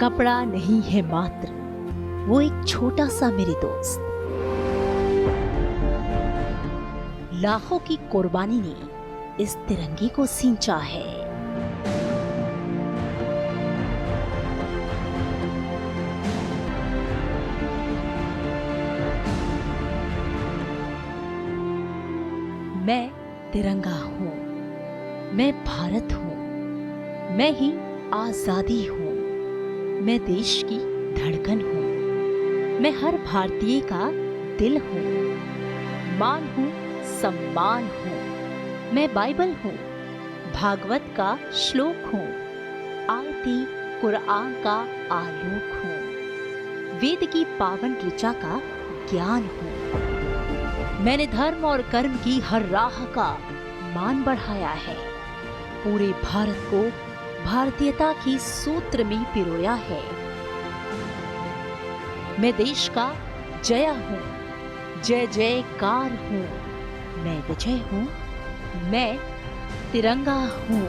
कपड़ा नहीं है मात्र, वो एक छोटा सा मेरे दोस्त। लाखों की कुर्बानी ने इस तिरंगे को सींचा है। मैं तिरंगा हूँ, मैं भारत हूँ, मैं ही आजादी हूँ, मैं देश की धड़कन हूँ, मैं हर भारतीय का दिल हूँ, मान हूँ, सम्मान हूँ, मैं बाइबल हूँ, भागवत का श्लोक हूँ, आयती कुरान का आलोक हूँ, वेद की पावन ऋचा का ज्ञान हूँ। मैंने धर्म और कर्म की हर राह का मान बढ़ाया है, पूरे भारत को भारतीयता की सूत्र में पिरोया है। मैं देश का जय हूँ, जय जयकार हूँ, मैं विजय हूँ, मैं तिरंगा हूँ।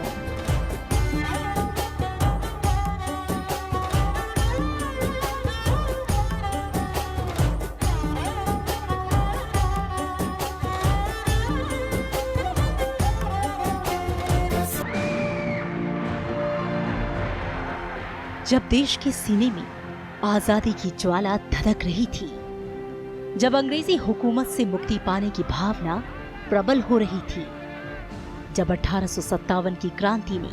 जब देश के सीने में आजादी की ज्वाला धधक रही थी, जब अंग्रेजी हुकूमत से मुक्ति पाने की भावना प्रबल हो रही थी, जब 1857 की क्रांति ने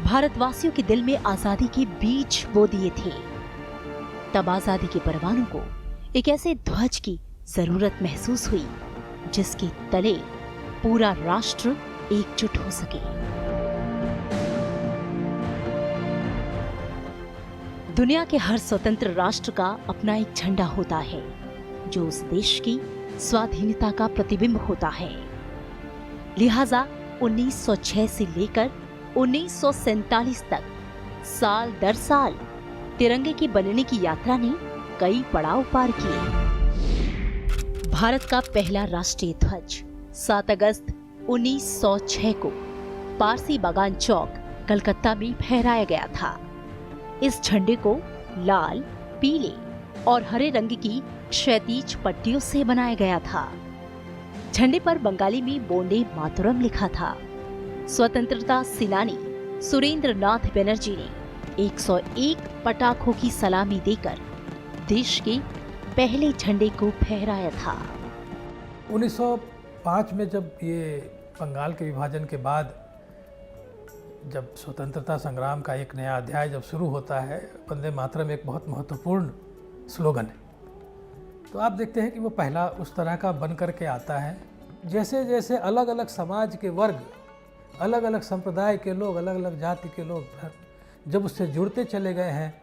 भारतवासियों के दिल में आजादी के बीज बो दिए थे, तब आजादी के परवानों को एक ऐसे ध्वज की जरूरत महसूस हुई जिसके तले पूरा राष्ट्र एकजुट हो सके। दुनिया के हर स्वतंत्र राष्ट्र का अपना एक झंडा होता है जो उस देश की स्वाधीनता का प्रतिबिंब होता है। लिहाजा 1906 से लेकर 1947 तक साल दर साल तिरंगे के बनने की यात्रा ने कई पड़ाव पार किए। भारत का पहला राष्ट्रीय ध्वज 7 अगस्त 1906 को पारसी बागान चौक कलकत्ता में फहराया गया था। इस झंडे को लाल, पीले और हरे रंग की क्षैतिज पट्टियों से बनाया गया था। झंडे पर बंगाली में बोंडे मातरम लिखा था। स्वतंत्रता सेनानी सुरेंद्र नाथ बनर्जी ने 101 पटाखों की सलामी देकर देश के पहले झंडे को फहराया था। 1905 में जब ये बंगाल के विभाजन के बाद जब स्वतंत्रता संग्राम का एक नया अध्याय जब शुरू होता है, वंदे मातरम एक बहुत महत्वपूर्ण स्लोगन है। तो आप देखते हैं कि वो पहला उस तरह का बन करके आता है। जैसे जैसे अलग अलग समाज के वर्ग, अलग अलग संप्रदाय के लोग, अलग अलग जाति के लोग जब उससे जुड़ते चले गए हैं,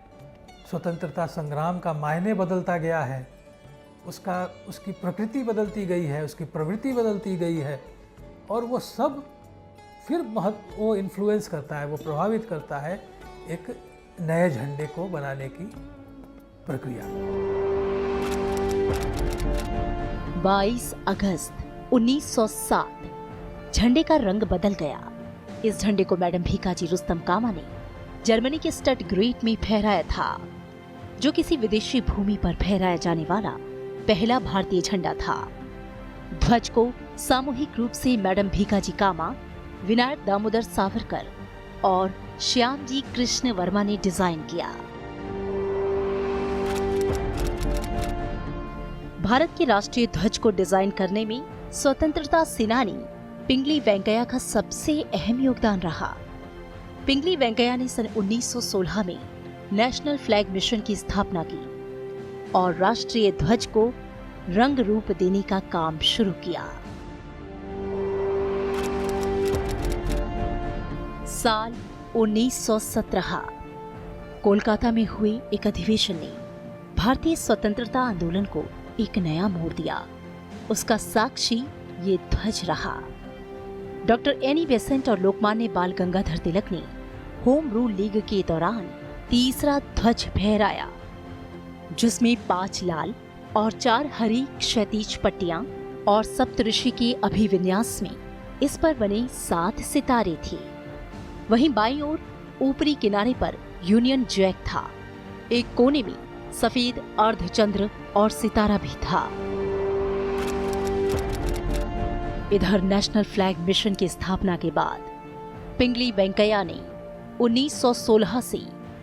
स्वतंत्रता संग्राम का मायने बदलता गया है, उसकी प्रकृति बदलती गई है, उसकी प्रवृत्ति बदलती गई है, और वो सब फिर वो इन्फ्लुएंस करता है, वो प्रभावित करता है एक नए झंडे को बनाने की प्रक्रिया। 22 अगस्त 1907 झंडे का रंग बदल गया। इस झंडे को मैडम भीकाजी रुस्तम कामा ने जर्मनी के स्टटग्रेट में फहराया था, जो किसी विदेशी भूमि पर फहराया जाने वाला पहला भारतीय झंडा था। ध्वज को सामूहिक रूप से मैडम भीकाजी कामा, विनायक दामोदर सावरकर और श्यामजी कृष्ण वर्मा ने डिजाइन किया। भारत के राष्ट्रीय ध्वज को डिजाइन करने में स्वतंत्रता सेनानी पिंगली वेंकैया का सबसे अहम योगदान रहा। पिंगली वेंकैया ने सन 1916 में नेशनल फ्लैग मिशन की स्थापना की और राष्ट्रीय ध्वज को रंग रूप देने का काम शुरू किया। साल 1917 कोलकाता में हुए एक अधिवेशन ने भारतीय स्वतंत्रता आंदोलन को एक नया मोड़ दिया। उसका साक्षी ये ध्वज रहा। डॉक्टर एनी बेसेंट और लोकमान्य बाल गंगाधर तिलक ने होम रूल लीग के दौरान तीसरा ध्वज फहराया, जिसमें 5 लाल और 4 हरी क्षैतिज पट्टियां और सप्तऋषि के अभिविन्यास में इस पर बने 7 सितारे थे। वहीं बाईं ओर ऊपरी किनारे पर यूनियन जैक था एक कोने में सफेद अर्धचंद्र और सितारा भी था। इधर नेशनल फ्लैग मिशन की स्थापना के बाद पिंगली वेंकैया ने 1916 से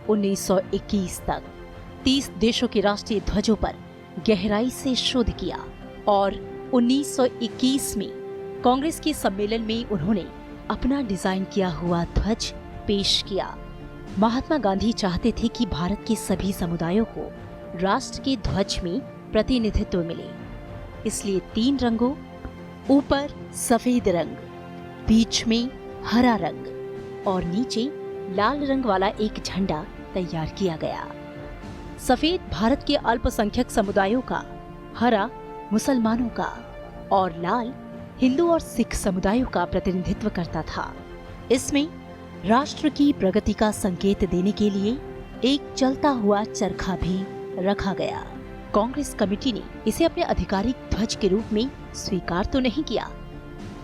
1921 तक 30 देशों के राष्ट्रीय ध्वजों पर गहराई से शोध किया और 1921 में कांग्रेस के सम्मेलन में उन्होंने अपना डिजाइन किया हुआ ध्वज पेश किया। महात्मा गांधी चाहते थे कि भारत के सभी समुदायों को राष्ट्र के ध्वज में प्रतिनिधित्व मिले, इसलिए 3 रंगों, ऊपर सफेद रंग, बीच में हरा रंग और नीचे लाल रंग वाला एक झंडा तैयार किया गया। सफेद भारत के अल्पसंख्यक समुदायों का, हरा मुसलमानों का और लाल हिंदू और सिख समुदायों का प्रतिनिधित्व करता था। इसमें राष्ट्र की प्रगति का संकेत देने के लिए एक चलता हुआ चरखा भी रखा गया। कांग्रेस कमेटी ने इसे अपने आधिकारिक ध्वज के रूप में स्वीकार तो नहीं किया,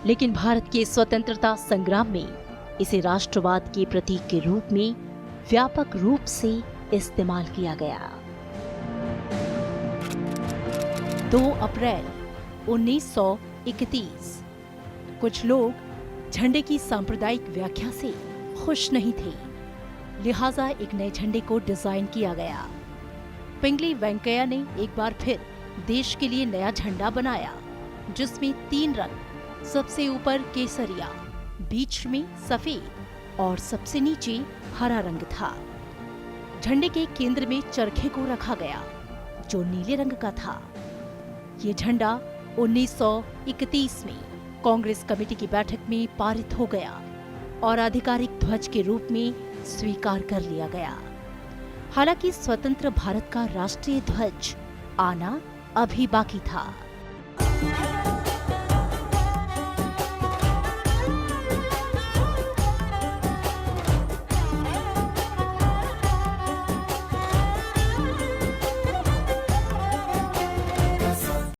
लेकिन भारत के स्वतंत्रता संग्राम में इसे राष्ट्रवाद के प्रतीक के रूप में व्यापक रूप से इस्तेमाल किया गया। 2 अप्रैल 1931 कुछ लोग झंडे की सांप्रदायिक व्याख्या से खुश नहीं थे, लिहाजा एक नए झंडे को डिजाइन किया गया। पिंगली वेंकैया ने एक बार फिर देश के लिए नया झंडा बनाया, जिसमें 3 रंग, सबसे ऊपर केसरिया, बीच में सफेद और सबसे नीचे हरा रंग था। झंडे के केंद्र में चरखे को रखा गया, जो नीले रंग का था। ये झंडा 1931 में कांग्रेस कमेटी की बैठक में पारित हो गया और आधिकारिक ध्वज के रूप में स्वीकार कर लिया गया। हालांकि स्वतंत्र भारत का राष्ट्रीय ध्वज आना अभी बाकी था।